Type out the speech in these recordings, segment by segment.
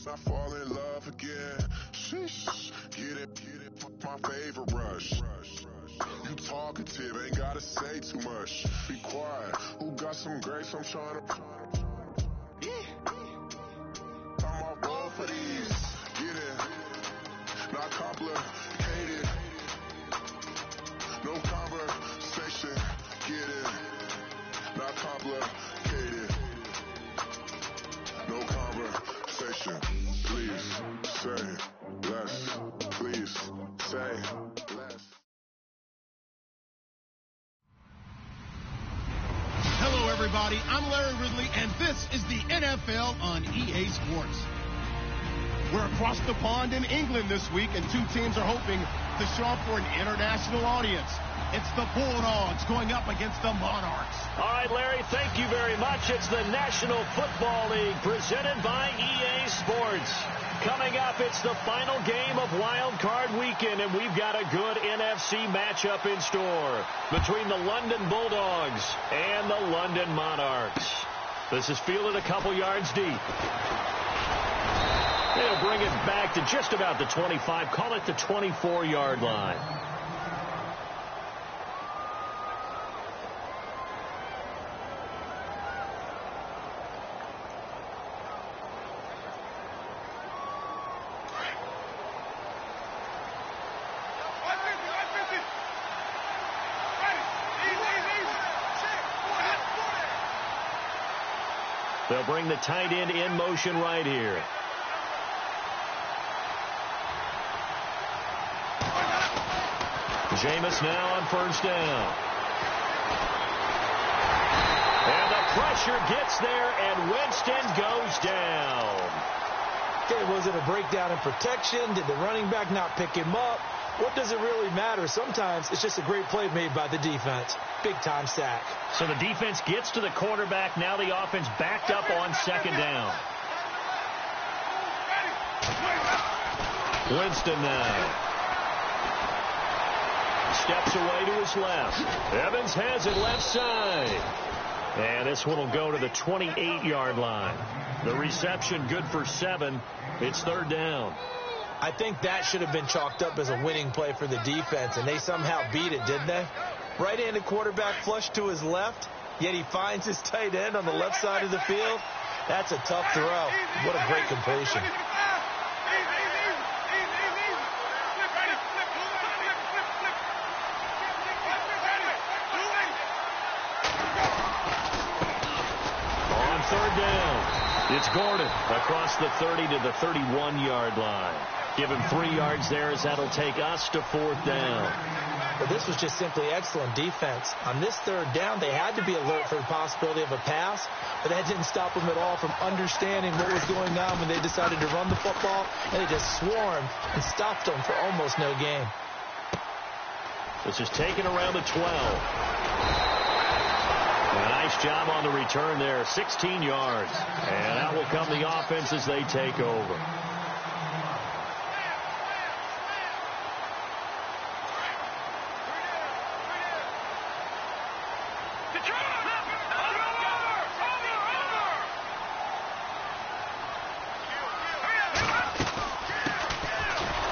I fall in love again. Sheesh, get it, my favorite rush. You talkative, ain't gotta say too much. Be quiet, who got some grapes? I'm trying to. I'm all roll for these. Get it, not complicated. No conversation. Get it, not complicated. No conversation. Please say less. Please say less. Hello, everybody. I'm Larry Ridley, and this is the NFL on EA Sports. We're across the pond in England this week, and two teams are hoping to show up for an international audience. It's the Bulldogs going up against the Monarchs. All right, Larry, thank you very much. It's the National Football League presented by EA Sports. Coming up, it's the final game of Wild Card Weekend, and we've got a good NFC matchup in store between the London Bulldogs and the London Monarchs. This is fielded a couple yards deep. They'll bring it back to just about the 25, call it the 24-yard line. They'll bring the tight end in motion right here. Jameis now on first down. And the pressure gets there, and Winston goes down. Okay, was it a breakdown in protection? Did the running back not pick him up? What does it really matter? Sometimes it's just a great play made by the defense. Big-time sack. So the defense gets to the quarterback. Now the offense backed up on second down. Winston now. Steps away to his left. Evans has it left side. And this one will go to the 28-yard line. The reception good for 7. It's third down. I think that should have been chalked up as a winning play for the defense, and they somehow beat it, didn't they? Right-handed quarterback flush to his left, yet he finds his tight end on the left side of the field. That's a tough throw. What a great completion. On third down, it's Gordon across the 30 to the 31-yard line. Give him 3 yards there as that'll take us to fourth down. But this was just simply excellent defense. On this third down, they had to be alert for the possibility of a pass, but that didn't stop them at all from understanding what was going on when they decided to run the football, and they just swarmed and stopped them for almost no gain. This is taken around the 12. A nice job on the return there, 16 yards. And out will come the offense as they take over.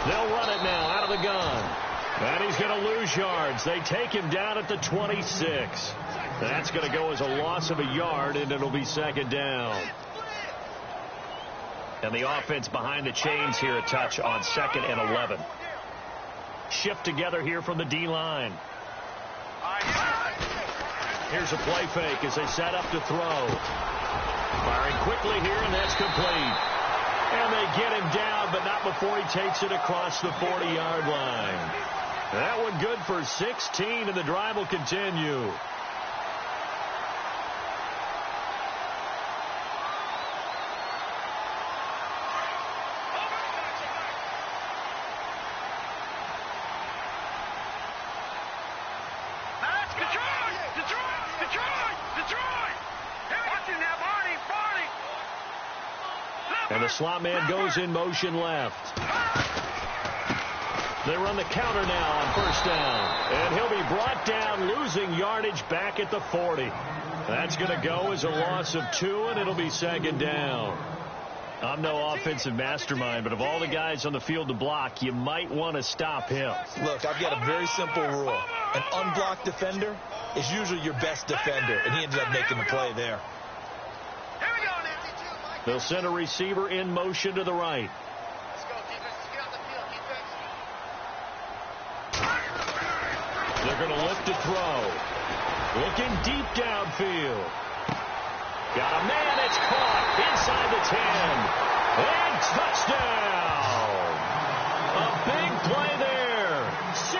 They'll run it now out of the gun. And he's going to lose yards. They take him down at the 26. That's going to go as a loss of a yard, and it'll be second down. And the offense behind the chains here a touch on 2nd and 11. Shift together here from the D-line. Here's a play fake as they set up to throw. Firing quickly here, and that's complete. And they get him down, but not before he takes it across the 40-yard line. That one good for 16, and the drive will continue. And the slot man goes in motion left. They run the counter now on first down. And he'll be brought down, losing yardage back at the 40. That's going to go as a loss of 2, and it'll be second down. I'm no offensive mastermind, but of all the guys on the field to block, you might want to stop him. Look, I've got a very simple rule. An unblocked defender is usually your best defender, and he ended up making the play there. They'll send a receiver in motion to the right. They're going to lift to throw. Looking deep downfield. Got a man. It's caught inside the 10. And touchdown. A big play there.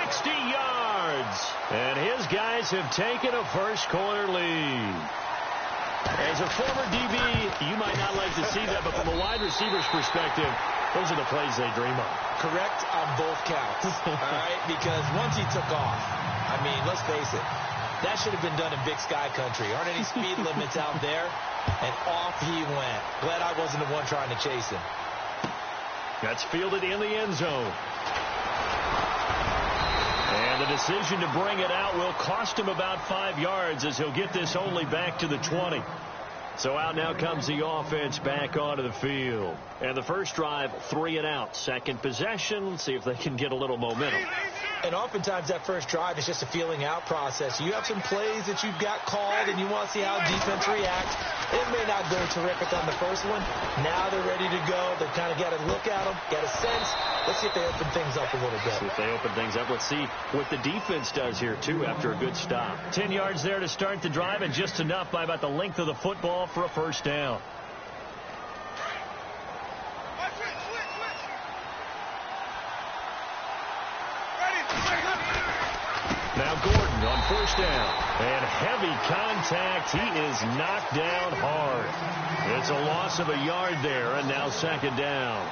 60 yards. And his guys have taken a first-quarter lead. As a former DB, you might not like to see that, but from a wide receiver's perspective, those are the plays they dream of. Correct on both counts, all right? Because once he took off, I mean, let's face it, that should have been done in Big Sky Country. Aren't any speed limits out there? And off he went. Glad I wasn't the one trying to chase him. That's fielded in the end zone. And the decision to bring it out will cost him about 5 yards as he'll get this only back to the 20. So out now comes the offense back onto the field. And the first drive, 3 and out. Second possession, see if they can get a little momentum. And oftentimes that first drive is just a feeling out process. You have some plays that you've got called and you want to see how defense reacts. It may not go terrific on the first one. Now they're ready to go. They've kind of got to look at them, get a sense. Let's see if they open things up a little bit. See if they open things up. Let's see what the defense does here, too, after a good stop. 10 yards there to start the drive, and just enough by about the length of the football for a first down. Now Gordon on first down. And heavy contact. He is knocked down hard. It's a loss of a yard there, and now second down.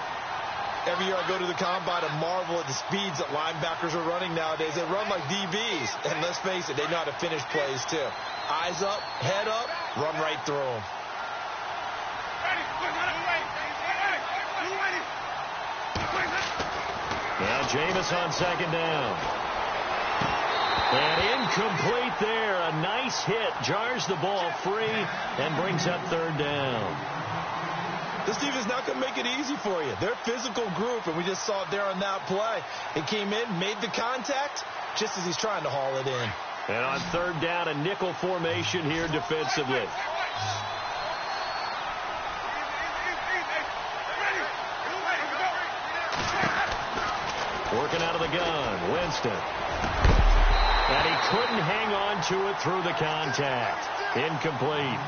Every year I go to the combine and marvel at the speeds that linebackers are running nowadays. They run like DBs. And let's face it, they know how to finish plays too. Eyes up, head up, run right through them. Now Jameis on second down. And incomplete there. A nice hit. Jars the ball free and brings up third down. This team is not going to make it easy for you. They're a physical group, and we just saw it there on that play. It came in, made the contact, just as he's trying to haul it in. And on third down, a nickel formation here defensively. Working out of the gun, Winston. And he couldn't hang on to it through the contact. Incomplete.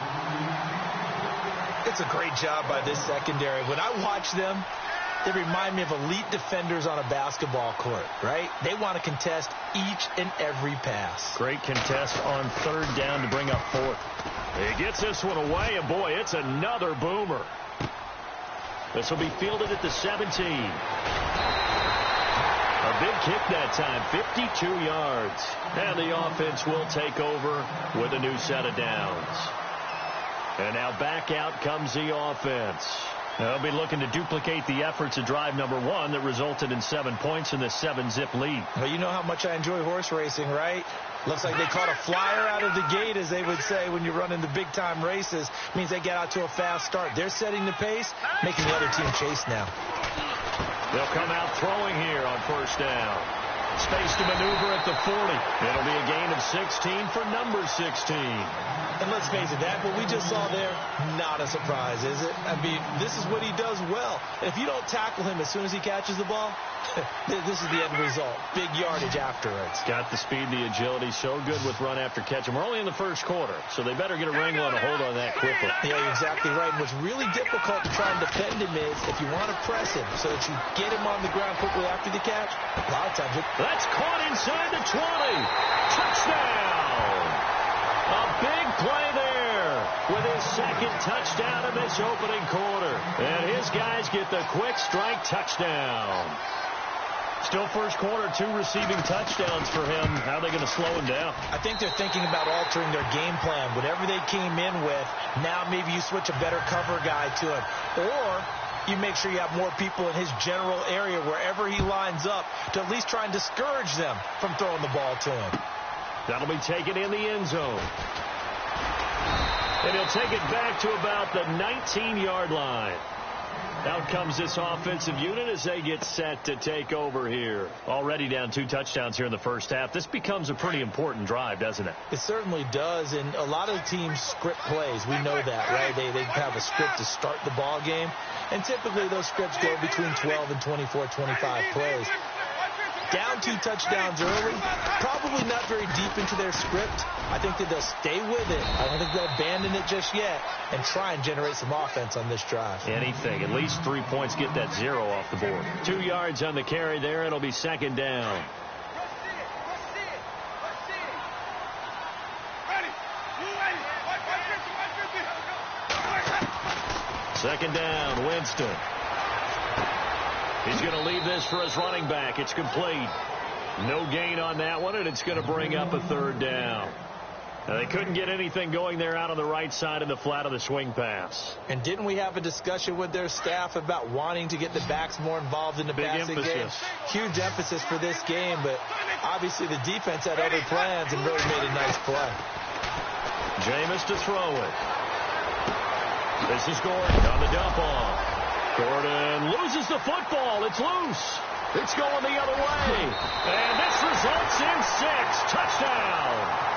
It's a great job by this secondary. When I watch them, they remind me of elite defenders on a basketball court, right? They want to contest each and every pass. Great contest on third down to bring up fourth. He gets this one away, and boy, it's another boomer. This will be fielded at the 17. A big kick that time, 52 yards. And the offense will take over with a new set of downs. And now back out comes the offense. They'll be looking to duplicate the efforts of drive number 1 that resulted in 7 points in the 7-zip lead. Well, you know how much I enjoy horse racing, right? Looks like they caught a flyer out of the gate, as they would say when you run into big-time races. Means they get out to a fast start. They're setting the pace, making the other team chase now. They'll come out throwing here on first down. Space to maneuver at the 40. It'll be a gain of 16 for number 16. And let's face it, that what we just saw there, not a surprise, is it? I mean, this is what he does well. And if you don't tackle him as soon as he catches the ball, this is the end result. Big yardage afterwards. Got the speed, the agility, so good with run after catch. And we're only in the first quarter, so they better get a wrangle and a hold on that quickly. Yeah, you're exactly right. And what's really difficult to try and defend him is if you want to press him so that you get him on the ground quickly after the catch, a lot of times that's caught inside the 20. Touchdown! A big play there with his second touchdown of this opening quarter. And his guys get the quick strike touchdown. Still first quarter, 2 receiving touchdowns for him. How are they going to slow him down? I think they're thinking about altering their game plan. Whatever they came in with, now maybe you switch a better cover guy to him. Or you make sure you have more people in his general area wherever he lines up to at least try and discourage them from throwing the ball to him. That'll be taken in the end zone. And he'll take it back to about the 19-yard line. Out comes this offensive unit as they get set to take over here. Already down 2 touchdowns here in the first half. This becomes a pretty important drive, doesn't it? It certainly does, and a lot of teams script plays. We know that, right? They have a script to start the ball game, and typically those scripts go between 12 and 24, 25 plays. Down 2 touchdowns early, probably not very deep into their script. I think that they'll stay with it. I don't think they'll abandon it just yet and try and generate some offense on this drive. Anything. At least 3 points, get that 0 off the board. 2 yards on the carry there. It'll be second down. Second down, Winston. He's going to leave this for his running back. It's complete. No gain on that one, and it's going to bring up a third down. Now, they couldn't get anything going there out on the right side of the flat of the swing pass. And didn't we have a discussion with their staff about wanting to get the backs more involved in the passing game? Huge emphasis for this game, but obviously the defense had other plans and really made a nice play. Jameis to throw it. This is Gordon on the dump off. Gordon loses the football. It's loose. It's going the other way. And this results in 6. Touchdown.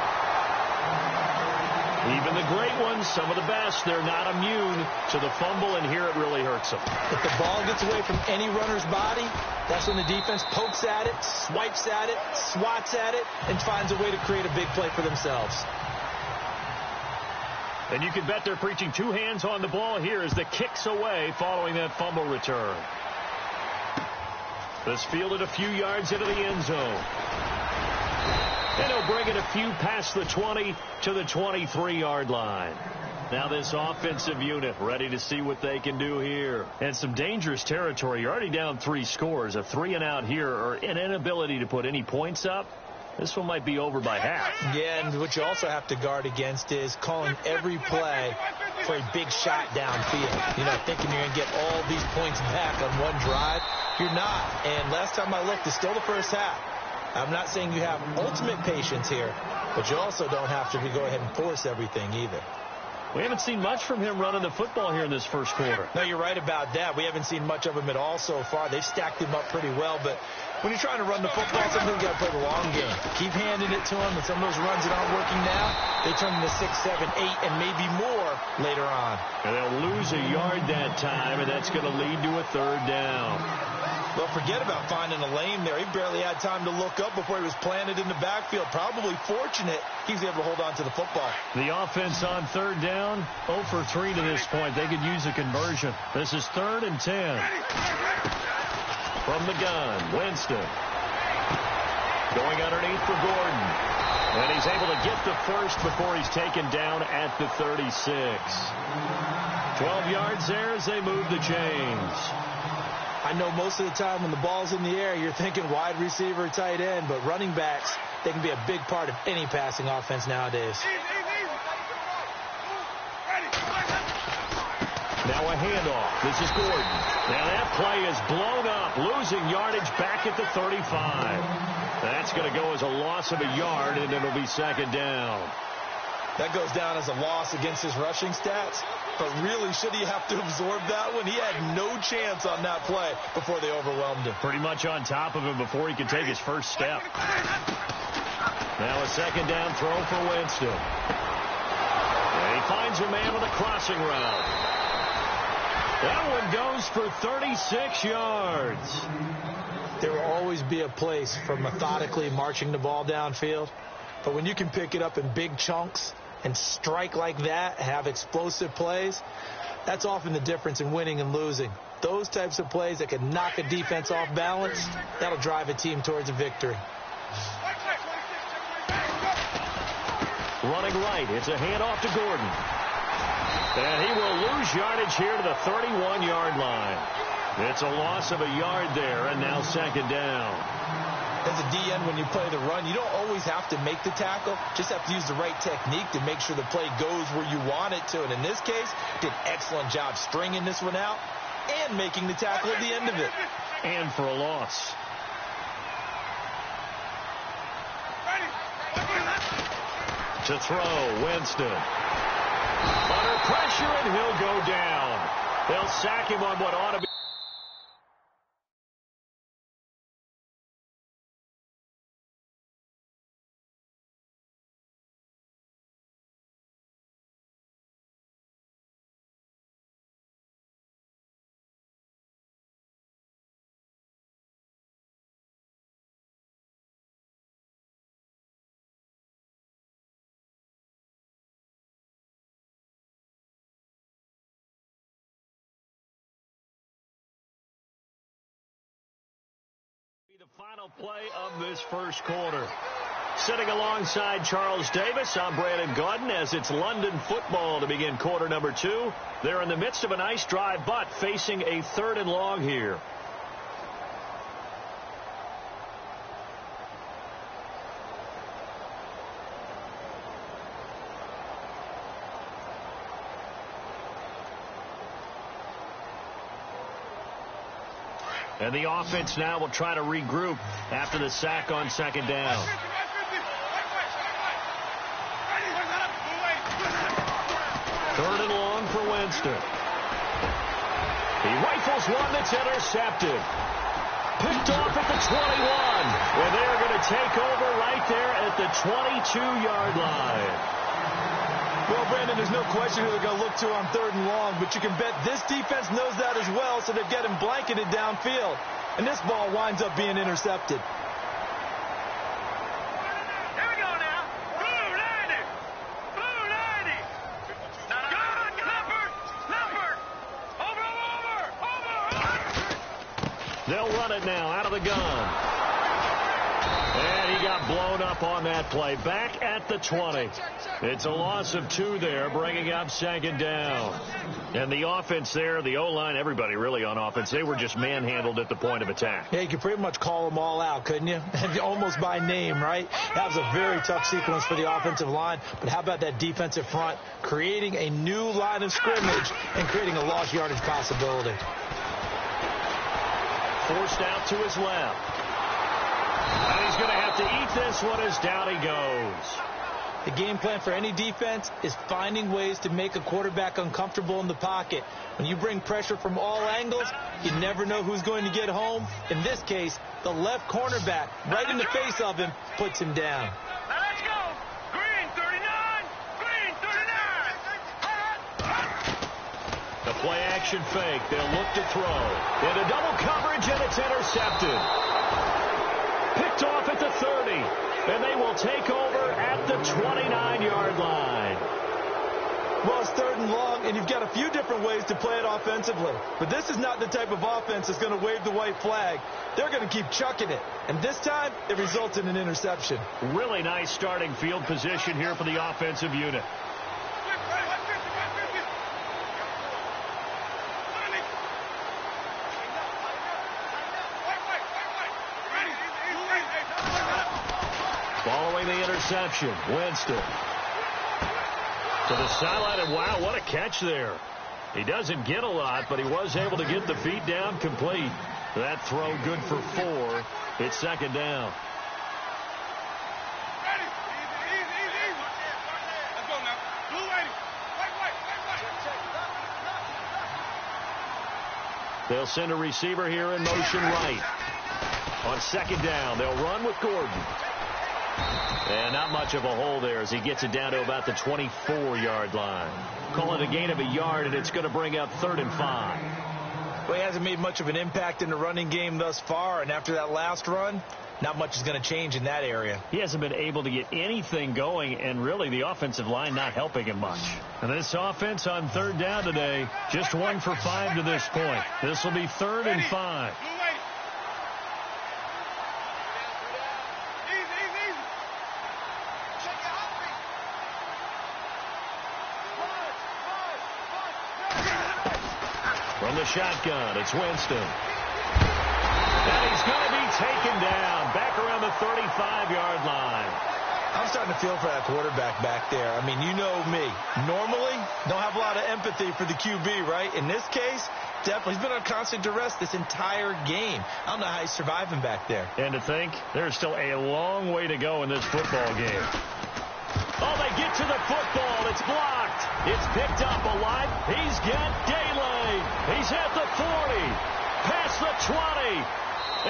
Even the great ones, some of the best, they're not immune to the fumble, and here it really hurts them. If the ball gets away from any runner's body, that's when the defense pokes at it, swipes at it, swats at it, and finds a way to create a big play for themselves. And you can bet they're preaching 2 hands on the ball here as the kick's away following that fumble return. This fielded a few yards into the end zone. And he'll bring it a few past the 20 to the 23-yard line. Now this offensive unit ready to see what they can do here. And some dangerous territory. You're already down 3 scores. A 3-and-out here or an inability to put any points up. This one might be over by half. Yeah, and what you also have to guard against is calling every play for a big shot downfield. You know, thinking you're going to get all these points back on one drive. You're not. And last time I looked, it's still the first half. I'm not saying you have ultimate patience here, but you also don't have to go ahead and force everything either. We haven't seen much from him running the football here in this first quarter. No, you're right about that. We haven't seen much of him at all so far. They've stacked him up pretty well, but when you're trying to run the football, sometimes you got to play the long game. Keep handing it to him, and some of those runs that aren't working now, they turn into 6, 7, 8, and maybe more later on. And they'll lose a yard that time, and that's going to lead to a third down. Well, forget about finding a lane there. He barely had time to look up before he was planted in the backfield. Probably fortunate he's able to hold on to the football. The offense on third down, 0 for 3 to this point. They could use a conversion. This is 3rd and 10. From the gun, Winston. Going underneath for Gordon. And he's able to get the first before he's taken down at the 36. 12 yards there as they move the chains. I know most of the time when the ball's in the air, you're thinking wide receiver, tight end, but running backs, they can be a big part of any passing offense nowadays. Now a handoff. This is Gordon. Now that play is blown up, losing yardage back at the 35. That's going to go as a loss of a yard, and it'll be second down. That goes down as a loss against his rushing stats. But really, should he have to absorb that one? He had no chance on that play before they overwhelmed him. Pretty much on top of him before he could take his first step. Now a second down throw for Winston. And he finds a man with a crossing route. That one goes for 36 yards. There will always be a place for methodically marching the ball downfield. But when you can pick it up in big chunks and strike like that, have explosive plays, that's often the difference in winning and losing. Those types of plays that can knock a defense off balance, that'll drive a team towards a victory. Running right, it's a handoff to Gordon. And he will lose yardage here to the 31-yard line. It's a loss of a yard there, and now second down. As a DN, when you play the run, you don't always have to make the tackle. Just have to use the right technique to make sure the play goes where you want it to. And in this case, did an excellent job stringing this one out and making the tackle at the end of it. And for a loss. To throw, Winston. Under pressure, and he'll go down. They'll sack him on what ought to be. The final play of this first quarter. Sitting alongside Charles Davis, I'm Brandon Gaudin as it's London football to begin quarter number 2. They're in the midst of a nice drive, but facing a 3rd and long here. And the offense now will try to regroup after the sack on 2nd down. 3rd and long for Winston. He rifles one that's intercepted. Picked off at the 21. And they're going to take over right there at the 22-yard line. Well, Brandon, there's no question who they're going to look to on 3rd and long, but you can bet this defense knows that as well, so they've got him blanketed downfield. And this ball winds up being intercepted. Here we go now. Blue 90. Blue 90. Good. Clifford. Over. They'll run it now out of the gun. And he got blown up on that play. Back at the 20. It's a loss of 2 there, bringing up 2nd down. And the offense there, the O-line, everybody really on offense, they were just manhandled at the point of attack. Yeah, you could pretty much call them all out, couldn't you? Almost by name, right? That was a very tough sequence for the offensive line. But how about that defensive front creating a new line of scrimmage and creating a lost yardage possibility? Forced out to his left. And he's going to have to eat this one as down he goes. The game plan for any defense is finding ways to make a quarterback uncomfortable in the pocket. When you bring pressure from all angles, you never know who's going to get home. In this case, the left cornerback, right in the face of him, puts him down. Now let's go. Green 39. Green 39. The play action fake. They'll look to throw. Into double coverage, and it's intercepted. Picked off at the 30. And they will take over at the 29-yard line. Well, it's 3rd and long, and you've got a few different ways to play it offensively. But this is not the type of offense that's going to wave the white flag. They're going to keep chucking it. And this time, it results in an interception. Really nice starting field position here for the offensive unit. Following the interception, Winston to the sideline, and wow, what a catch there. He doesn't get a lot, but he was able to get the feet down complete. That throw good for 4. It's 2nd down. Let's go now. Blue 80. They'll send a receiver here in motion right. On 2nd down, they'll run with Gordon. And not much of a hole there as he gets it down to about the 24-yard line. Call it a gain of a yard, and it's going to bring up 3rd and 5. Well, he hasn't made much of an impact in the running game thus far, and after that last run, not much is going to change in that area. He hasn't been able to get anything going, and really the offensive line not helping him much. And this offense on 3rd down today, just 1 for 5 to this point. This will be 3rd and 5. From the shotgun, it's Winston. And he's going to be taken down back around the 35-yard line. I'm starting to feel for that quarterback back there. I mean, you know me. Normally, don't have a lot of empathy for the QB, right? In this case, definitely. He's been on constant duress this entire game. I don't know how he's surviving back there. And to think, there's still a long way to go in this football game. Oh, they get to the football. It's blocked. It's picked up alive. He's got daylight. He's at the 40, past the 20,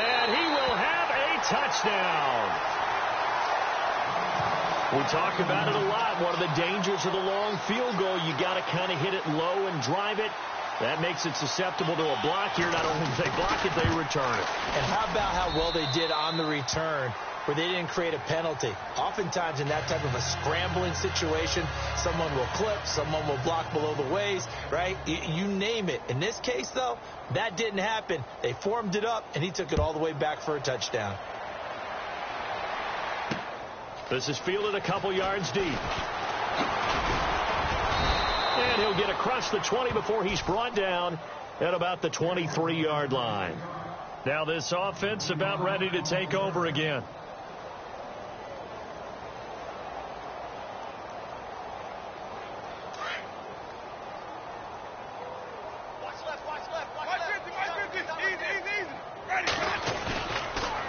and he will have a touchdown. We talk about it a lot. One of the dangers of the long field goal, you got to kind of hit it low and drive it. That makes it susceptible to a block here. Not only do they block it, they return it. And how about how well they did on the return, where they didn't create a penalty? Oftentimes in that type of a scrambling situation, someone will clip, someone will block below the waist, right? You name it. In this case, though, that didn't happen. They formed it up, and he took it all the way back for a touchdown. This is fielded a couple yards deep. And he'll get across the 20 before he's brought down at about the 23-yard line. Now this offense about ready to take over again. Watch left. Easy. Ready.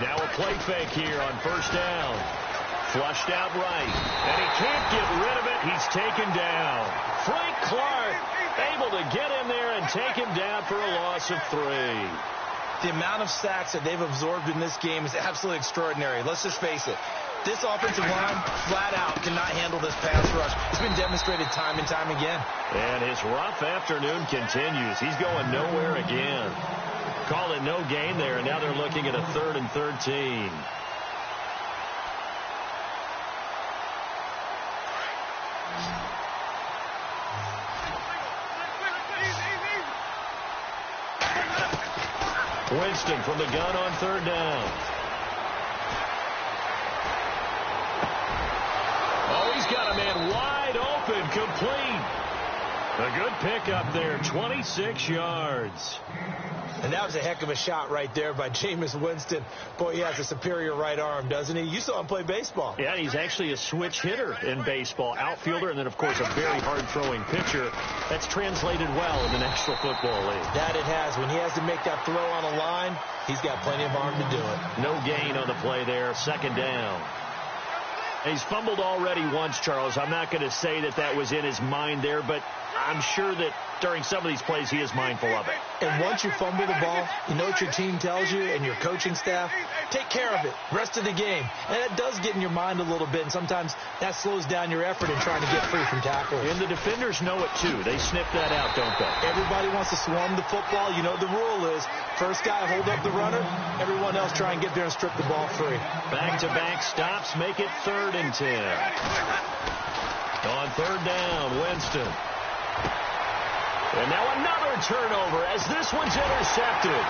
Now a play fake here on first down. Flushed out right. And he can't get rid of it. He's taken down. Frank Clark able to get in there and take him down for a loss of 3. The amount of sacks that they've absorbed in this game is absolutely extraordinary. Let's just face it. This offensive line, flat out, cannot handle this pass rush. It's been demonstrated time and time again. And his rough afternoon continues. He's going nowhere again. Call it no gain there, and now they're looking at a 3rd and 13. Winston from the gun on 3rd down. Oh, he's got a man wide open, complete. A good pickup there, 26 yards. And that was a heck of a shot right there by Jameis Winston. Boy, he has a superior right arm, doesn't he? You saw him play baseball. Yeah, he's actually a switch hitter in baseball. Outfielder, and then, of course, a very hard-throwing pitcher. That's translated well in the National Football League. That it has. When he has to make that throw on a line, he's got plenty of arm to do it. No gain on the play there. 2nd down. He's fumbled already once, Charles. I'm not going to say that that was in his mind there, but I'm sure that during some of these plays he is mindful of it. And once you fumble the ball, you know what your team tells you and your coaching staff? Take care of it. Rest of the game. And it does get in your mind a little bit, and sometimes that slows down your effort in trying to get free from tackles. And the defenders know it, too. They sniff that out, don't they? Everybody wants to swarm the football. You know the rule is first guy hold up the runner, everyone else try and get there and strip the ball free. Back-to-back stops make it 3rd and 10. On 3rd down, Winston. And now another turnover as this one's intercepted.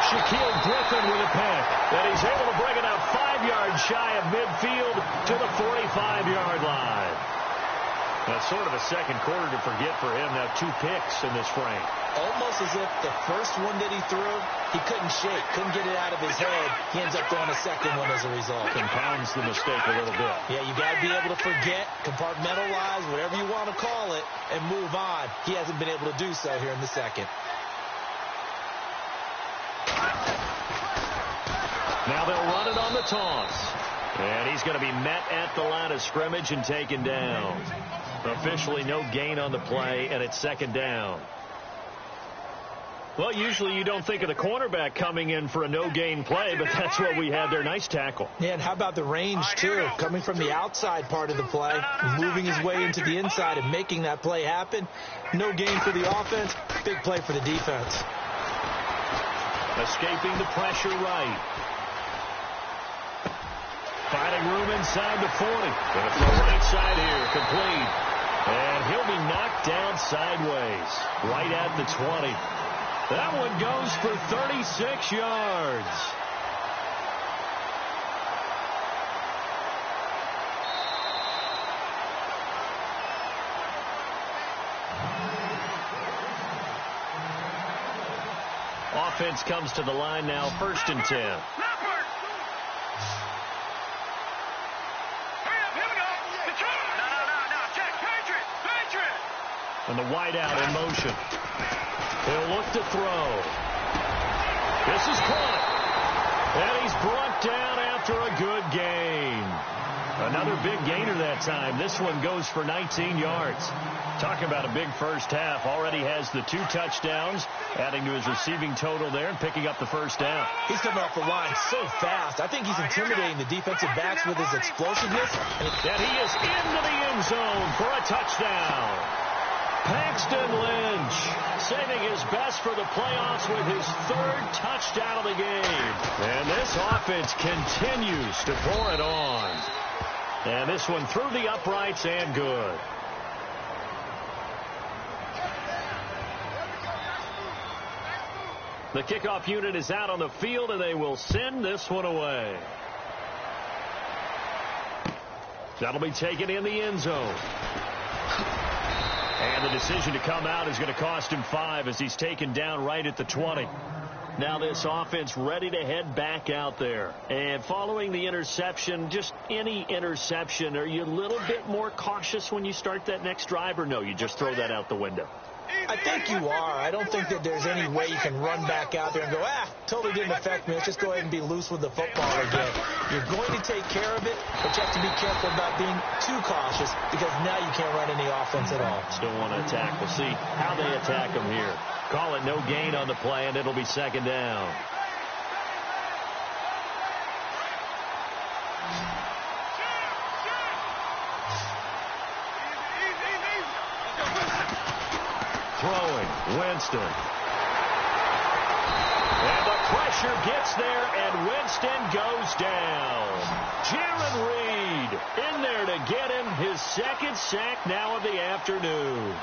Shaquille Griffin with a pick. And he's able to bring it out 5 yards shy of midfield to the 45-yard line. That's sort of a second quarter to forget for him. Now 2 picks in this frame. Almost as if the first one that he threw, he couldn't shake, couldn't get it out of his head. He ends up throwing a second one as a result. Compounds the mistake a little bit. Yeah, you got to be able to forget, compartmentalize, whatever you want to call it, and move on. He hasn't been able to do so here in the second. Now they'll run it on the toss. And he's going to be met at the line of scrimmage and taken down. Officially no gain on the play, and it's 2nd down. Well, usually you don't think of the cornerback coming in for a no-gain play, but that's what we had there. Nice tackle. Yeah, and how about the range, too? Coming from the outside part of the play, moving his way into the inside and making that play happen. No gain for the offense, big play for the defense. Escaping the pressure right. Finding room inside the 40. Gonna throw right side here, complete. And he'll be knocked down sideways, right at the 20. That one goes for 36 yards. Offense comes to the line now, 1st and 10. And the wideout in motion. He'll look to throw. This is caught. And he's brought down after a good gain. Another big gainer that time. This one goes for 19 yards. Talking about a big first half. Already has the 2 touchdowns, adding to his receiving total there and picking up the first down. He's coming off the line so fast. I think he's intimidating the defensive backs with his explosiveness. And he is into the end zone for a touchdown. Paxton Lynch saving his best for the playoffs with his 3rd touchdown of the game. And this offense continues to pour it on. And this one through the uprights and good. The kickoff unit is out on the field, and they will send this one away. That'll be taken in the end zone. And the decision to come out is going to cost him 5 as he's taken down right at the 20. Now this offense ready to head back out there. And following the interception, just any interception, are you a little bit more cautious when you start that next drive, or no, you just throw that out the window? I think you are. I don't think that there's any way you can run back out there and go, totally didn't affect me. Let's just go ahead and be loose with the football again. You're going to take care of it, but you have to be careful about being too cautious because now you can't run any offense at all. Still want to attack. We'll see how they attack them here. Call it no gain on the play, and it'll be 2nd down. Throwing, Winston. And the pressure gets there, and Winston goes down. Jaron Reed in there to get him his 2nd sack now of the afternoon.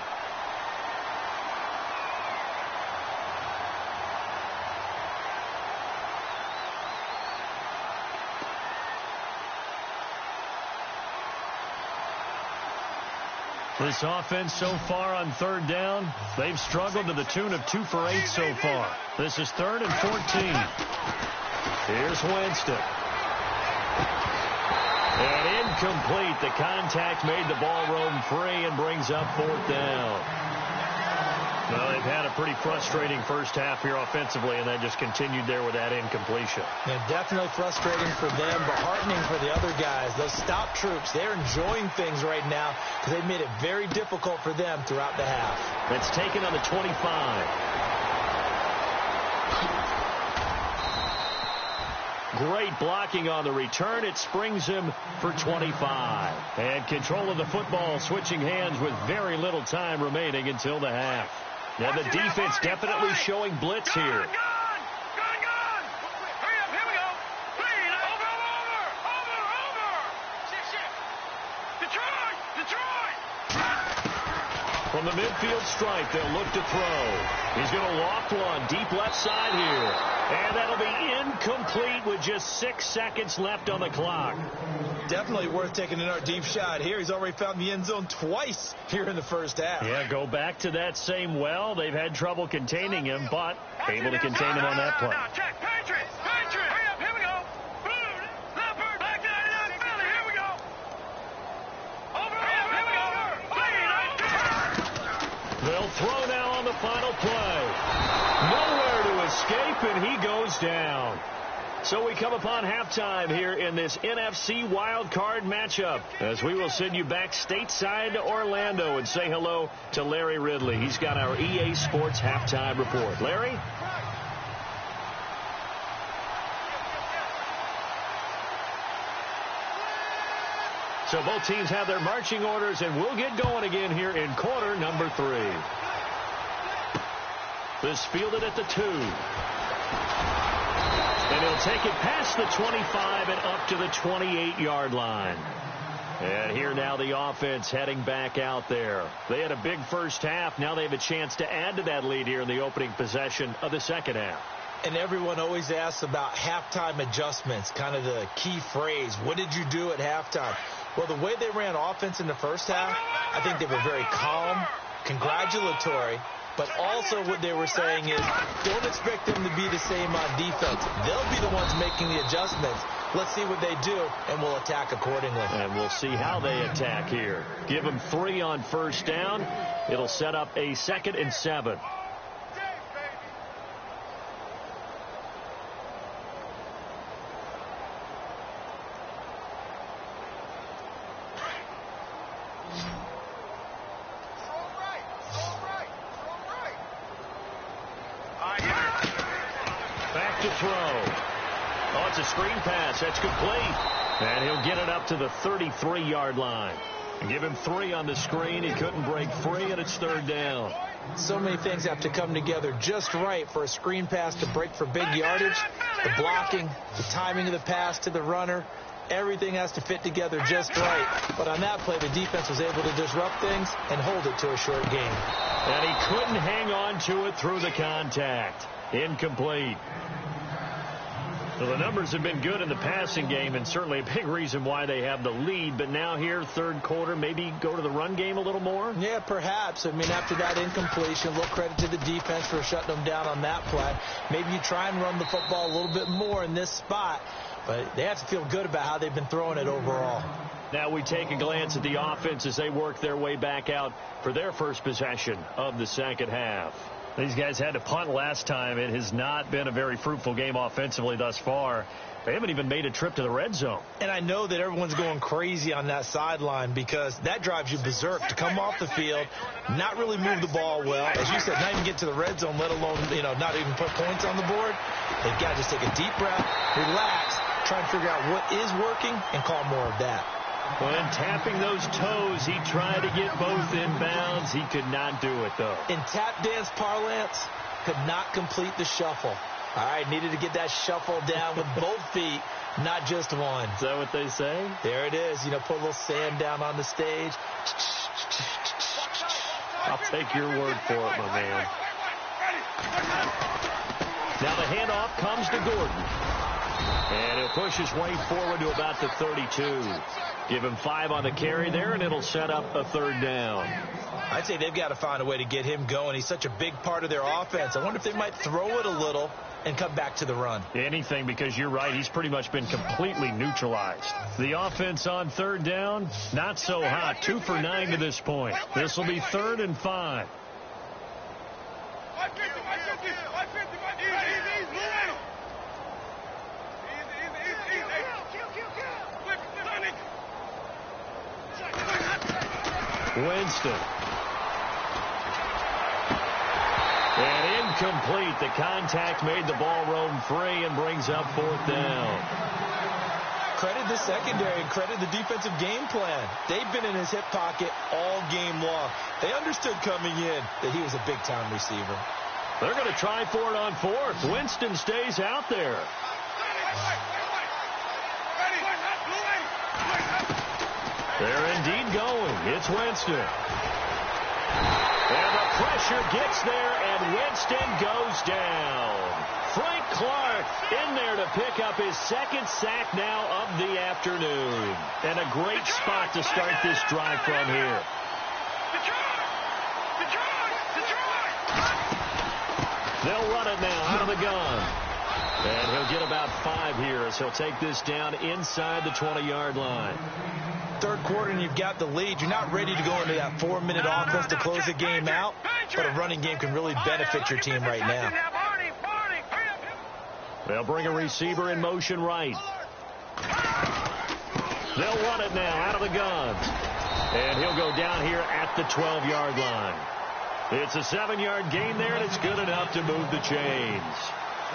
This offense so far on 3rd down, they've struggled to the tune of 2 for 8 so far. This is 3rd and 14. Here's Winston. And incomplete. The contact made the ball roam free and brings up 4th down. Well, they've had a pretty frustrating first half here offensively, and that just continued there with that incompletion. Yeah, definitely frustrating for them, but heartening for the other guys. Those stop troops, they're enjoying things right now because they've made it very difficult for them throughout the half. It's taken on the 25. Great blocking on the return. It springs him for 25. And control of the football switching hands with very little time remaining until the half. Now the defense definitely showing blitz here. Hurry up, here we go. Please, over. Detroit. From the midfield stripe, they'll look to throw. He's going to loft one deep left side here. And that'll be incomplete with just 6 seconds left on the clock. Definitely worth taking another deep shot here. He's already found the end zone twice here in the first half. Yeah, go back to that same well. They've had trouble containing him, but able to contain him on that play. Now, check. Patriots. Hurry up, here we go. Blue, Leopard, Black 99, Philly, here we go. Over, here we go. They'll throw now on the final play. Nowhere to escape, and he goes down. So we come upon halftime here in this NFC wildcard matchup as we will send you back stateside to Orlando and say hello to Larry Ridley. He's got our EA Sports halftime report. Larry? So both teams have their marching orders, and we'll get going again here in quarter number 3. This fielded at the 2. And he'll take it past the 25 and up to the 28-yard line. And here now the offense heading back out there. They had a big first half. Now they have a chance to add to that lead here in the opening possession of the second half. And everyone always asks about halftime adjustments, kind of the key phrase. What did you do at halftime? Well, the way they ran offense in the first half, I think they were very calm, congratulatory. But also what they were saying is, don't expect them to be the same on defense. They'll be the ones making the adjustments. Let's see what they do, and we'll attack accordingly. And we'll see how they attack here. Give them 3 on first down. It'll set up a 2nd and 7. throw. Oh, it's a screen pass. That's complete. And he'll get it up to the 33-yard line. And give him 3 on the screen. He couldn't break free, and it's 3rd down. So many things have to come together just right for a screen pass to break for big yardage. The blocking, the timing of the pass to the runner, everything has to fit together just right. But on that play, the defense was able to disrupt things and hold it to a short game. And he couldn't hang on to it through the contact. Incomplete. So the numbers have been good in the passing game, and certainly a big reason why they have the lead. But now here, third quarter, maybe go to the run game a little more? Yeah, perhaps. I mean, after that incompletion, a little credit to the defense for shutting them down on that play. Maybe you try and run the football a little bit more in this spot. But they have to feel good about how they've been throwing it overall. Now we take a glance at the offense as they work their way back out for their first possession of the second half. These guys had to punt last time. It has not been a very fruitful game offensively thus far. They haven't even made a trip to the red zone. And I know that everyone's going crazy on that sideline because that drives you berserk to come off the field, not really move the ball well. As you said, not even get to the red zone, let alone, not even put points on the board. They've got to just take a deep breath, relax, try and figure out what is working and call more of that. When tapping those toes, he tried to get both inbounds. He could not do it, though. In tap dance parlance, could not complete the shuffle. All right, needed to get that shuffle down with both feet, not just one. Is that what they say? There it is. Put a little sand down on the stage. I'll take your word for it, my man. Now the handoff comes to Gordon. And he'll push his way forward to about the 32. Give him 5 on the carry there, and it'll set up a 3rd down. I'd say they've got to find a way to get him going. He's such a big part of their offense. I wonder if they might throw it a little and come back to the run. Anything, because you're right. He's pretty much been completely neutralized. The offense on 3rd down, not so hot. 2 for 9 to this point. This will be 3rd and 5. Winston. And incomplete. The contact made the ball roam free and brings up 4th down. Credit the secondary and credit the defensive game plan. They've been in his hip pocket all game long. They understood coming in that he was a big-time receiver. They're going to try for it on 4th. Winston stays out there. They're indeed going. It's Winston. And the pressure gets there, and Winston goes down. Frank Clark in there to pick up his 2nd sack now of the afternoon. And a great spot to start this drive from here. They'll run it now out of the gun. And he'll get about 5 here as he'll take this down inside the 20-yard line. Third quarter and you've got the lead. You're not ready to go into that 4-minute offense to close the game out, but a running game can really benefit your team right now. They'll bring a receiver in motion right. They'll run it now out of the gun. And he'll go down here at the 12-yard line. It's a 7-yard gain there, and it's good enough to move the chains.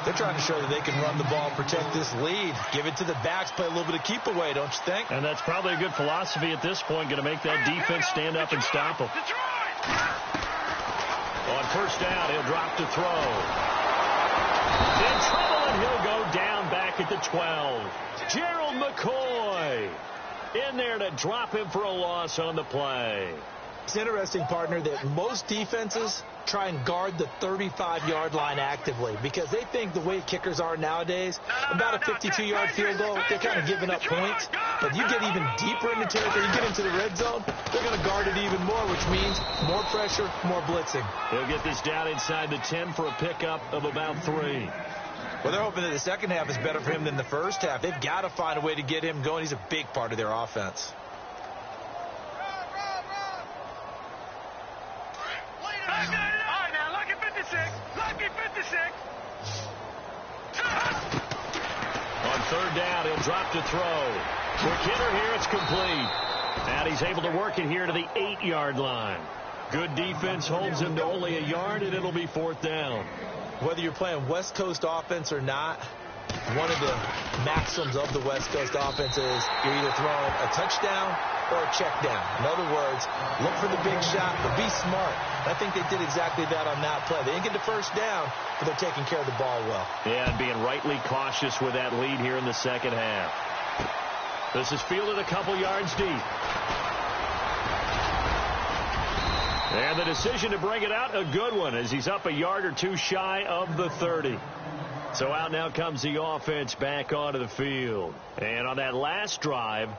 They're trying to show that they can run the ball, protect this lead, give it to the backs, play a little bit of keep away, don't you think? And that's probably a good philosophy at this point, going to make that defense stand up and stop them. On 1st down, he'll drop to throw. In trouble, and he'll go down back at the 12. Gerald McCoy in there to drop him for a loss on the play. It's interesting, partner, that most defenses try and guard the 35-yard line actively because they think the way kickers are nowadays, about a 52-yard field goal, they're kind of giving up points. But you get even deeper in the territory, you get into the red zone, they're going to guard it even more, which means more pressure, more blitzing. He'll get this down inside the 10 for a pickup of about 3. Well, they're hoping that the second half is better for him than the first half. They've got to find a way to get him going. He's a big part of their offense. On 3rd down, he'll drop to throw. Quick hitter here, it's complete. And he's able to work it here to the 8-yard line. Good defense holds him to only a yard, and it'll be 4th down. Whether you're playing West Coast offense or not, one of the maxims of the West Coast offense is you're either throwing a touchdown or a check down. In other words, look for the big shot, but be smart. I think they did exactly that on that play. They didn't get the first down, but they're taking care of the ball well. Yeah, and being rightly cautious with that lead here in the second half. This is fielded a couple yards deep. And the decision to bring it out, a good one, as he's up a yard or two shy of the 30. So out now comes the offense back onto the field. And on that last drive,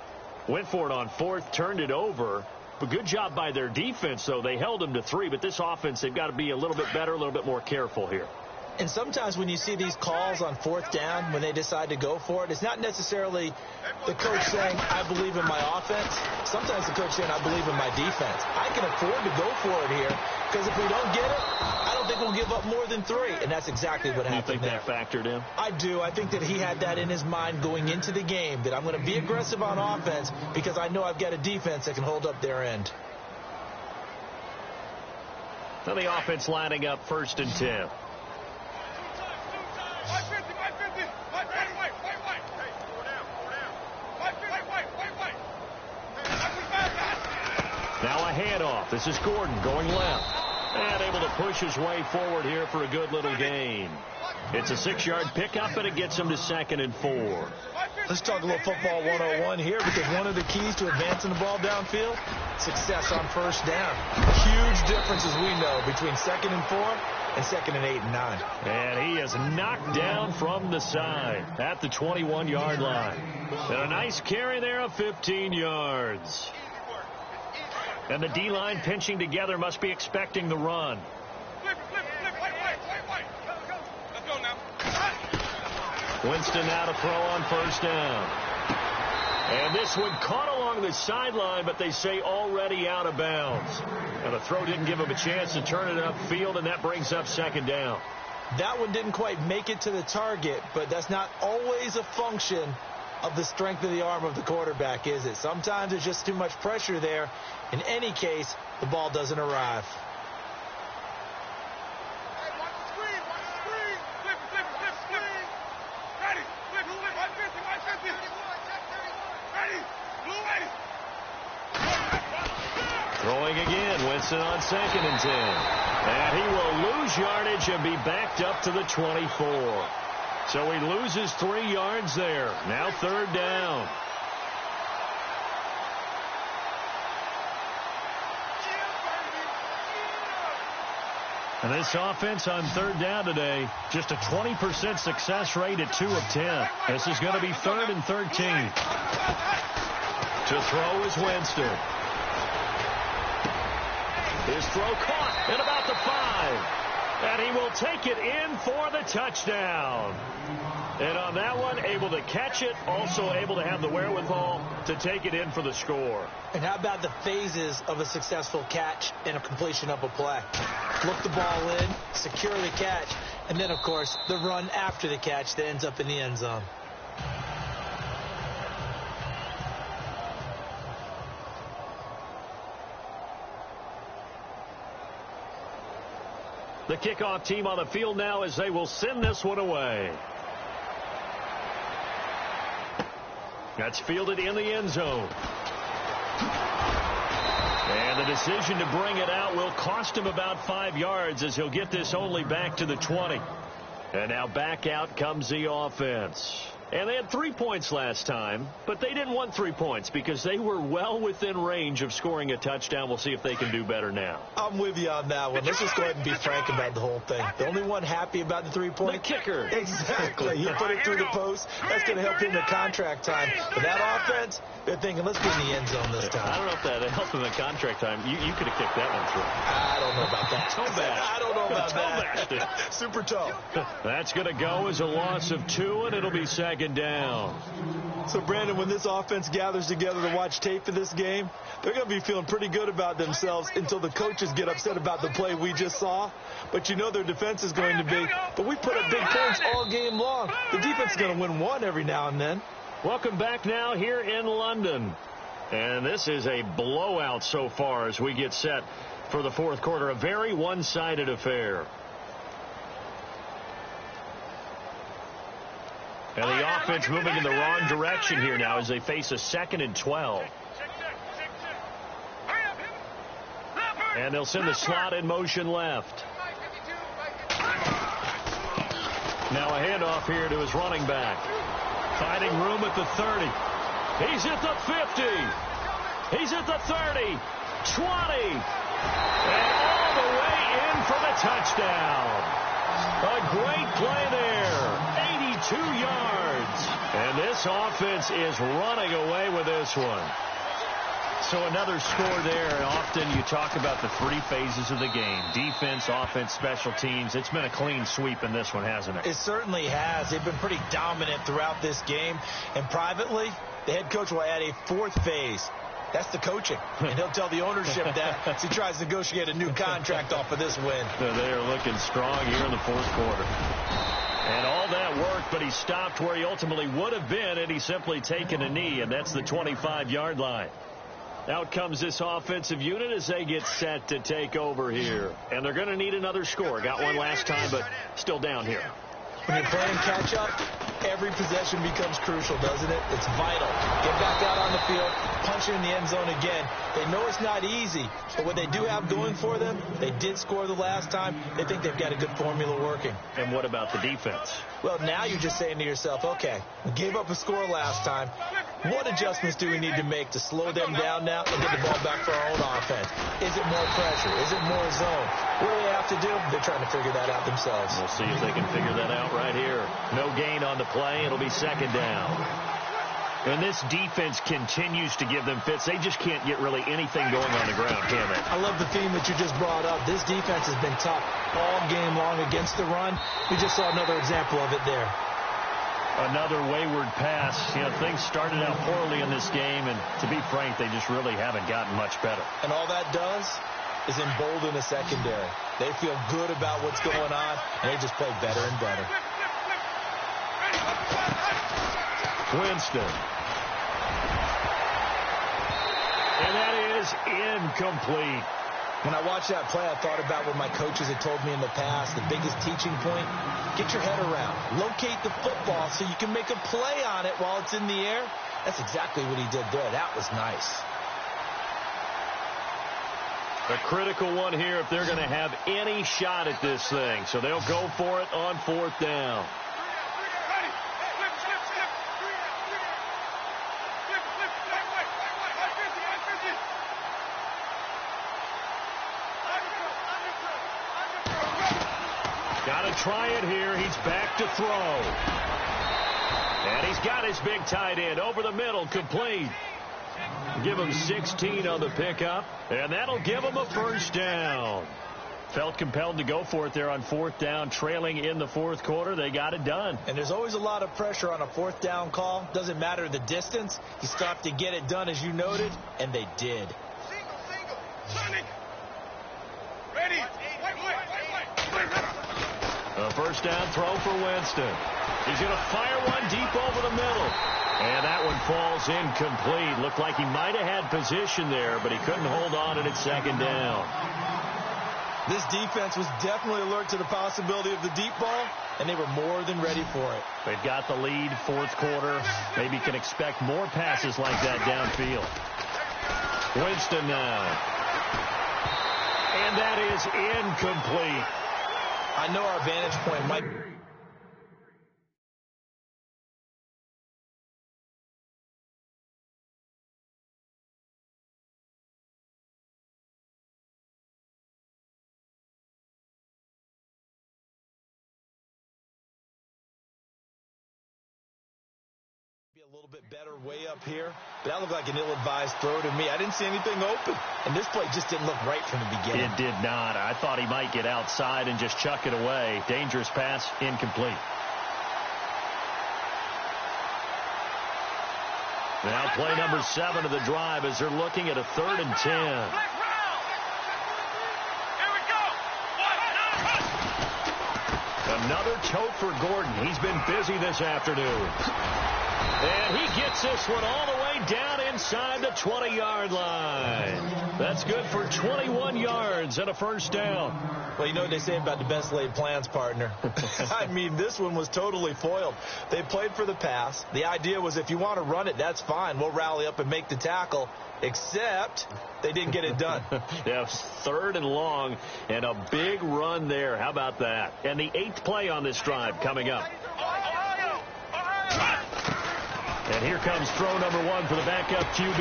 went for it on fourth, turned it over. But good job by their defense, though. They held them to 3. But this offense, they've got to be a little bit better, a little bit more careful here. And sometimes when you see these calls on fourth down, when they decide to go for it, it's not necessarily the coach saying, I believe in my offense. Sometimes the coach saying, I believe in my defense. I can afford to go for it here because if we don't get it, I don't think we'll give up more than 3. And that's exactly what happened there. You think that factored in? I do. I think that he had that in his mind going into the game, that I'm going to be aggressive on offense because I know I've got a defense that can hold up their end. So the offense lining up 1st and 10. Now a handoff. This is Gordon going left. And able to push his way forward here for a good little gain. It's a 6-yard pickup, and it gets him to 2nd and 4. Let's talk a little football 101 here, because one of the keys to advancing the ball downfield, success on first down. Huge difference, as we know, between 2nd and 4 and 2nd and 8 and 9. And he is knocked down from the side at the 21-yard line. And a nice carry there of 15 yards. And the D-line pinching together, must be expecting the run. Winston now to throw on first down. And this one caught along the sideline, but they say already out of bounds. And the throw didn't give him a chance to turn it upfield, and that brings up 2nd down. That one didn't quite make it to the target, but that's not always a function of the strength of the arm of the quarterback, is it? Sometimes there's just too much pressure there. In any case, the ball doesn't arrive. Throwing again, Winston on 2nd and 10. And he will lose yardage and be backed up to the 24. So he loses 3 yards there. Now 3rd down. And this offense on 3rd down today, just a 20% success rate at 2 of 10. This is going to be 3rd and 13. To throw is Winston. His throw caught at about the 5. And he will take it in for the touchdown. And on that one, able to catch it, also able to have the wherewithal to take it in for the score. And how about the phases of a successful catch and a completion of a play? Look the ball in, secure the catch, and then, of course, the run after the catch that ends up in the end zone. The kickoff team on the field now as they will send this one away. That's fielded in the end zone. And the decision to bring it out will cost him about 5 yards, as he'll get this only back to the 20. And now back out comes the offense. And they had 3 points last time, but they didn't want 3 points because they were well within range of scoring a touchdown. We'll see if they can do better now. I'm with you on that one. Let's just go ahead and be frank about the whole thing. The only one happy about the 3 points? The kicker. Exactly. He put it through the post. That's going to help him in contract time. But that offense, they're thinking, let's be in the end zone this time. I don't know if that helped him in contract time. You could have kicked that one through. I don't know about that. I don't know about that. Super toe. That's going to go as a loss of 2, and it'll be 2nd down. So, Brandon, when this offense gathers together to watch tape of this game, they're going to be feeling pretty good about themselves until the coaches get upset about the play we just saw. But you know their defense is going to be, but we put up big points all game long. The defense is going to win one every now and then. Welcome back now here in London. And this is a blowout so far as we get set for the 4th quarter. A very one-sided affair. And the offense moving in the wrong direction here now as they face a 2nd and 12. And they'll send the slot in motion left. Now a handoff here to his running back. Finding room at the 30. He's at the 50. He's at the 30. 20. And all the way in for the touchdown. A great play there. 82 yards. And this offense is running away with this one. So another score there, and often you talk about the 3 phases of the game. Defense, offense, special teams. It's been a clean sweep in this one, hasn't it? It certainly has. They've been pretty dominant throughout this game. And privately, the head coach will add a 4th phase. That's the coaching. And he'll tell the ownership that as he tries to negotiate a new contract off of this win. So they are looking strong here in the 4th quarter. And all that worked, but he stopped where he ultimately would have been had he simply taken a knee, and that's the 25-yard line. Out comes this offensive unit as they get set to take over here. And they're going to need another score. Got one last time, but still down here. When you're playing catch-up, every possession becomes crucial, doesn't it? It's vital. Get back out on the field, punch it in the end zone again. They know it's not easy, but what they do have going for them, they did score the last time. They think they've got a good formula working. And what about the defense? Well, now you're just saying to yourself, okay, we gave up a score last time. What adjustments do we need to make to slow them down now and get the ball back for our own offense? Is it more pressure? Is it more zone? What do they have to do? They're trying to figure that out themselves. We'll see if they can figure that out right here. No gain on the play. It'll be 2nd down. And this defense continues to give them fits. They just can't get really anything going on the ground, can they? I love the theme that you just brought up. This defense has been tough all game long against the run. We just saw another example of it there. Another wayward pass. You know, things started out poorly in this game, and to be frank, they just really haven't gotten much better. And all that does is embolden the secondary. They feel good about what's going on, and they just play better and better. Winston. And that is incomplete. When I watched that play, I thought about what my coaches had told me in the past. The biggest teaching point, get your head around. Locate the football so you can make a play on it while it's in the air. That's exactly what he did there. That was nice. A critical one here if they're going to have any shot at this thing. So they'll go for it on 4th down. Got to try it here. He's back to throw. And he's got his big tight end over the middle, complete. Give him 16 on the pickup, and that'll give him a 1st down. Felt compelled to go for it there on 4th down, trailing in the 4th quarter. They got it done. And there's always a lot of pressure on a 4th down call. Doesn't matter the distance. You stop to get it done, as you noted, and they did. Single. Sonic. Ready. A 1st down throw for Winston. He's going to fire one deep over the middle. And that one falls incomplete. Looked like he might have had position there, but he couldn't hold on, and it's 2nd down. This defense was definitely alert to the possibility of the deep ball, and they were more than ready for it. They've got the lead, 4th quarter. Maybe can expect more passes like that downfield. Winston now. And that is incomplete. I know our vantage point might be a little bit better way up here, but that looked like an ill-advised throw to me. I didn't see anything open, and this play just didn't look right from the beginning. It did not. I thought he might get outside and just chuck it away. Dangerous pass, incomplete. Now play number 7 of the drive as they're looking at a 3rd and 10. Another tote for Gordon. He's been busy this afternoon. And he gets this one all the way down inside the 20-yard line. That's good for 21 yards and a first down. Well, you know what they say about the best laid plans, partner. I mean, this one was totally foiled. They played for the pass. The idea was if you want to run it, that's fine. We'll rally up and make the tackle, except they didn't get it done. Yeah, 3rd and long and a big run there. How about that? And the 8th play on this drive coming up. And here comes throw number 1 for the backup QB.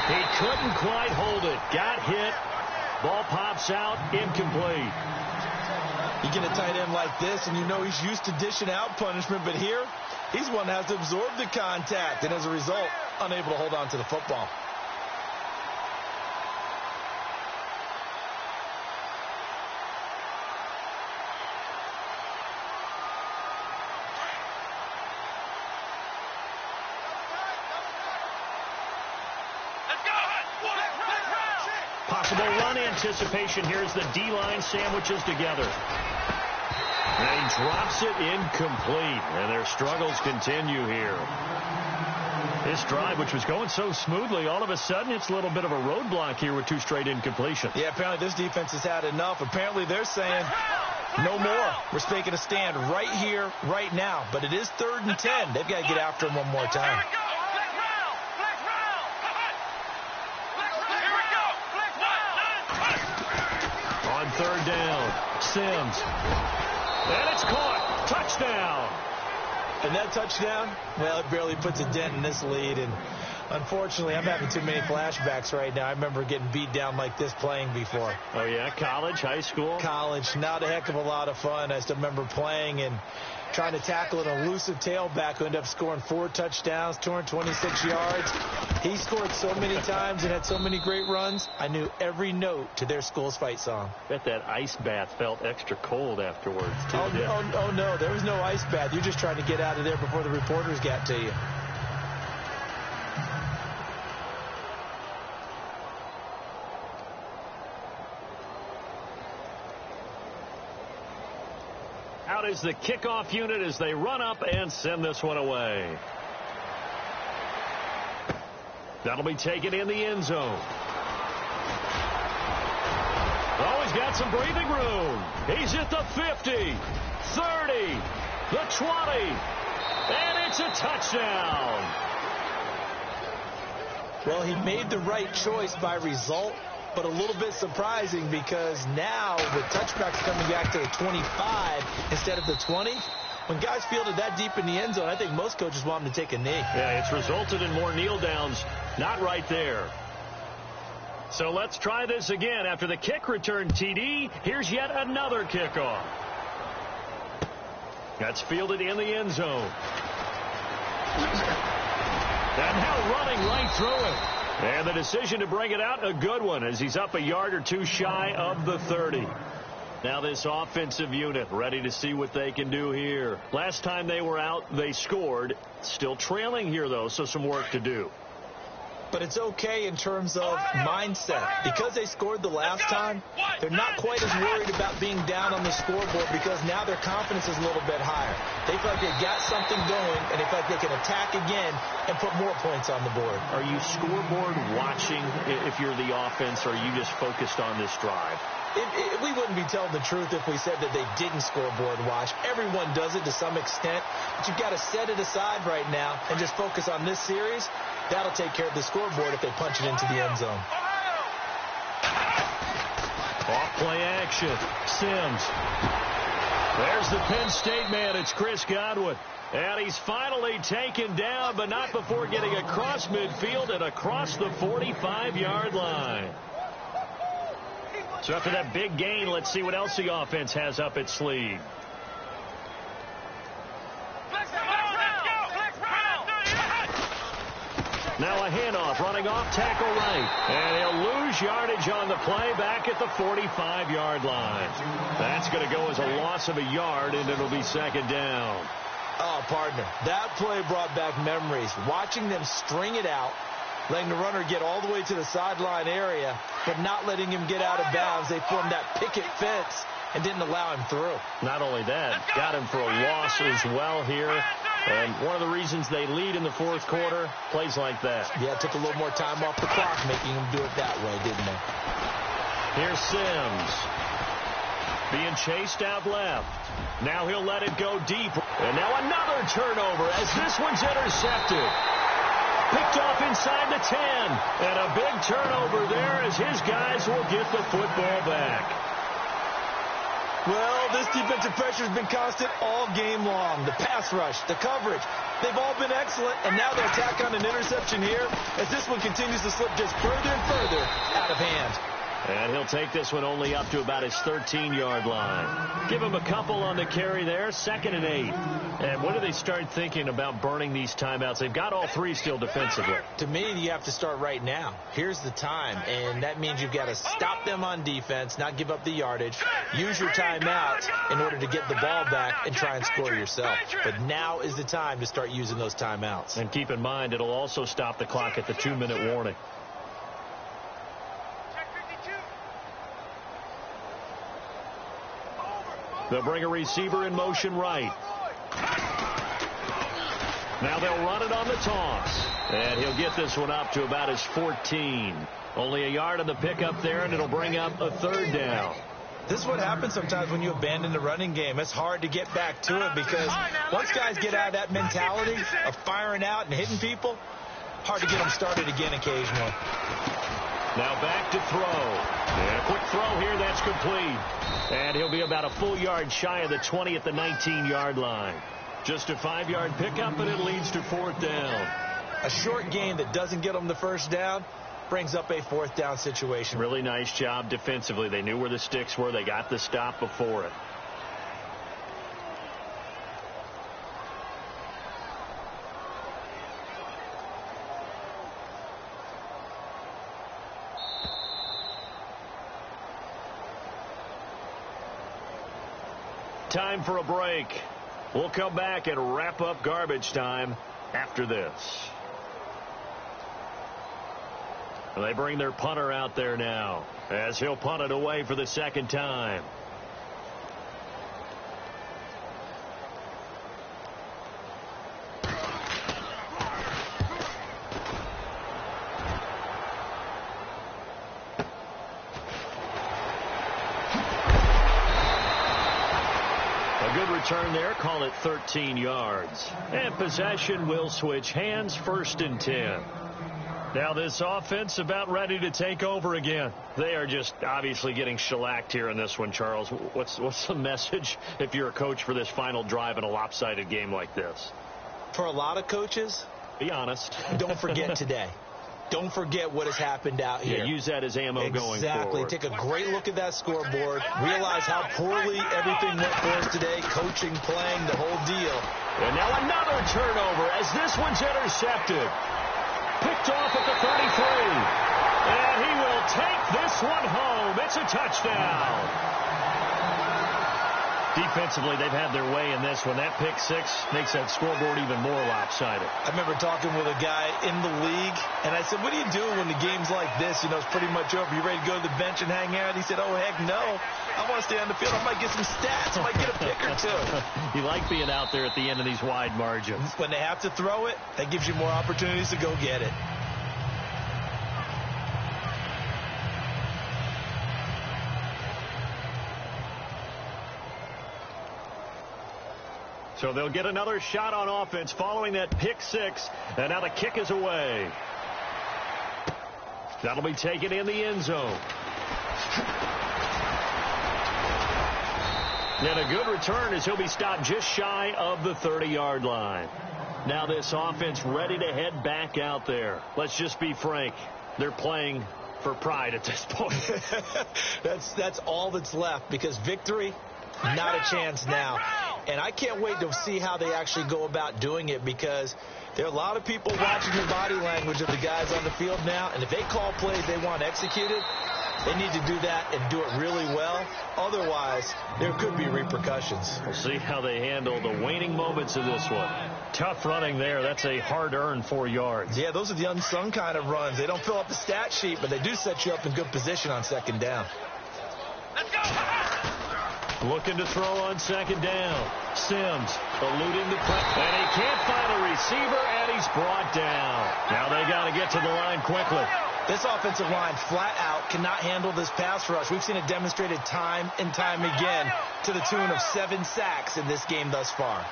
He couldn't quite hold it. Got hit. Ball pops out. Incomplete. You get a tight end like this, and you know he's used to dishing out punishment, but here, he's one that has to absorb the contact, and as a result, unable to hold on to the football. Possible run anticipation here as the D-line sandwiches together. And he drops it incomplete, and their struggles continue here. This drive, which was going so smoothly, all of a sudden it's a little bit of a roadblock here with 2 straight incompletions. Yeah, apparently this defense has had enough. Apparently they're saying no more. We're taking a stand right here, right now. But it is 3rd and 10. They've got to get after him one more time. On 3rd down, Sims. And it's caught. Touchdown. And that touchdown, well, it barely puts a dent in this lead. And unfortunately, I'm having too many flashbacks right now. I remember getting beat down like this playing before. Oh, yeah? College, high school? College. Not a heck of a lot of fun. I still remember playing and trying to tackle an elusive tailback who ended up scoring 4 touchdowns, 226 yards. He scored so many times and had so many great runs, I knew every note to their school's fight song. Bet that ice bath felt extra cold afterwards, too. Oh, no, there was no ice bath. You're just trying to get out of there before the reporters got to you. Out is the kickoff unit as they run up and send this one away. That'll be taken in the end zone. Oh, he's got some breathing room. He's at the 50, 30, the 20, and it's a touchdown. Well, he made the right choice by result, but a little bit surprising because now with touchbacks coming back to the 25 instead of the 20, when guys field it that deep in the end zone, I think most coaches want them to take a knee. Yeah, it's resulted in more kneel downs. Not right there. So let's try this again. After the kick return TD, here's yet another kickoff. That's fielded in the end zone. And now running right through it. And the decision to bring it out, a good one, as he's up a yard or two shy of the 30. Now this offensive unit ready to see what they can do here. Last time they were out, they scored. Still trailing here, though, so some work to do. But it's okay in terms of mindset. Because they scored the last time, they're not quite as worried about being down on the scoreboard because now their confidence is a little bit higher. They feel like they got something going, and they feel like they can attack again and put more points on the board. Are you scoreboard watching if you're the offense, or are you just focused on this drive? We wouldn't be telling the truth if we said that they didn't scoreboard watch. Everyone does it to some extent, but you've got to set it aside right now and just focus on this series. That'll take care of the scoreboard if they punch it into the end zone. Off play action. Sims. There's the Penn State man. It's Chris Godwin. And he's finally taken down, but not before getting across midfield and across the 45-yard line. So after that big gain, let's see what else the offense has up its sleeve. Now a handoff, running off tackle right. And he'll lose yardage on the play back at the 45-yard line. That's going to go as a loss of a yard, and it'll be second down. Oh, partner, that play brought back memories. Watching them string it out, letting the runner get all the way to the sideline area, but not letting him get out of bounds. They formed that picket fence and didn't allow him through. Not only that, got him for a loss as well here. And one of the reasons they lead in the fourth quarter, plays like that. Yeah, it took a little more time off the clock, making them do it that way, didn't they? Here's Sims. Being chased out left. Now he'll let it go deep. And now another turnover as this one's intercepted. Picked off inside the 10. And a big turnover there as his guys will get the football back. Well, this defensive pressure has been constant all game long. The pass rush, the coverage, they've all been excellent. And now they'll tack on an interception here as this one continues to slip just further and further out of hand. And he'll take this one only up to about his 13-yard line. Give him a couple on the carry there, 2nd and 8. And when do they start thinking about burning these timeouts? They've got all three still defensively. To me, you have to start right now. Here's the time, and that means you've got to stop them on defense, not give up the yardage, use your timeouts in order to get the ball back and try and score yourself. But now is the time to start using those timeouts. And keep in mind, it'll also stop the clock at the 2-minute warning. They'll bring a receiver in motion right. Now they'll run it on the toss. And he'll get this one up to about his 14. Only a yard on the pickup there, and it'll bring up a 3rd down. This is what happens sometimes when you abandon the running game. It's hard to get back to it because once guys get out of that mentality of firing out and hitting people, hard to get them started again occasionally. Now back to throw. And a quick throw here, that's complete. And he'll be about a full yard shy of the 20 at the 19-yard line. Just a 5-yard pickup, and it leads to 4th down. A short gain that doesn't get them the first down brings up a 4th down situation. Really nice job defensively. They knew where the sticks were. They got the stop before it. Time for a break. We'll come back and wrap up garbage time after this. They bring their punter out there now as he'll punt it away for the 2nd time. Return there, call it 13 yards. And possession will switch hands, 1st and 10. Now this offense about ready to take over again. They are just obviously getting shellacked here in this one, Charles. What's the message if you're a coach for this final drive in a lopsided game like this? For a lot of coaches, be honest. Don't forget today. Don't forget what has happened out here. Yeah, use that as ammo going forward. Exactly. Take a great look at that scoreboard. Realize how poorly everything went for us today. Coaching, playing, the whole deal. And now another turnover as this one's intercepted. Picked off at the 33. And he will take this one home. It's a touchdown. Defensively, they've had their way in this one. That pick 6 makes that scoreboard even more lopsided. I remember talking with a guy in the league, and I said, what do you do when the game's like this? You know, it's pretty much over. You ready to go to the bench and hang out? He said, oh, heck no. I want to stay on the field. I might get some stats. I might get a pick or two. You like being out there at the end of these wide margins. When they have to throw it, that gives you more opportunities to go get it. So they'll get another shot on offense following that pick 6. And now the kick is away. That'll be taken in the end zone. And a good return as he'll be stopped just shy of the 30-yard line. Now this offense ready to head back out there. Let's just be frank. They're playing for pride at this point. That's all that's left because victory, not a chance now. And I can't wait to see how they actually go about doing it because there are a lot of people watching the body language of the guys on the field now. And if they call plays they want executed, they need to do that and do it really well. Otherwise, there could be repercussions. We'll see how they handle the waning moments of this one. Tough running there. That's a hard-earned 4 yards. Yeah, those are the unsung kind of runs. They don't fill up the stat sheet, but they do set you up in good position on 2nd down. Let's go! Looking to throw on second down. Sims eluding the pressure. And he can't find a receiver, and he's brought down. Now they got to get to the line quickly. This offensive line flat out cannot handle this pass rush. We've seen it demonstrated time and time again to the tune of 7 sacks in this game thus far.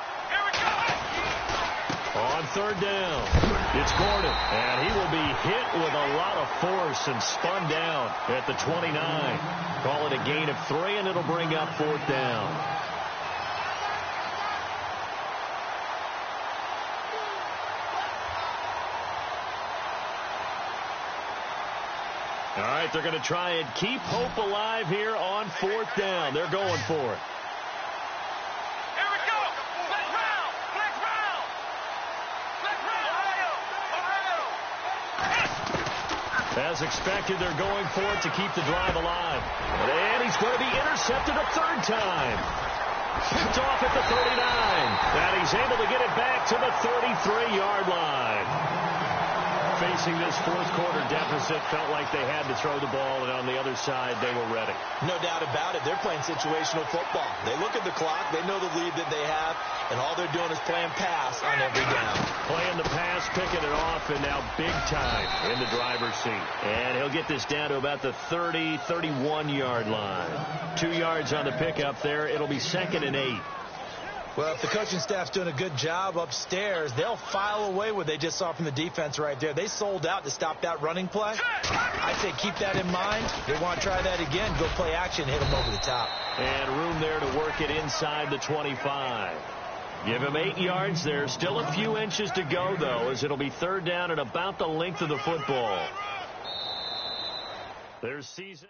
On third down, it's Gordon, and he will be hit with a lot of force and spun down at the 29. Call it a gain of 3, and it'll bring up fourth down. All right, they're going to try and keep hope alive here on fourth down. They're going for it. Here we go. Flex round. Flex round. Flex round. As expected, they're going for it to keep the drive alive. And he's going to be intercepted a third time. Picked off at the 39. And he's able to get it back to the 33-yard line. Facing this fourth quarter deficit, felt like they had to throw the ball, and on the other side, they were ready. No doubt about it. They're playing situational football. They look at the clock. They know the lead that they have, and all they're doing is playing pass on every down. Playing the pass, picking it off, and now big time in the driver's seat. And he'll get this down to about the 30, 31-yard line. 2 yards on the pickup there. It'll be 2nd and 8. Well, if the coaching staff's doing a good job upstairs, they'll file away what they just saw from the defense right there. They sold out to stop that running play. I'd say keep that in mind. They want to try that again. Go play action, hit them over the top. And room there to work it inside the 25. Give him 8 yards there. Still a few inches to go, though, as it'll be third down at about the length of the football. There's season.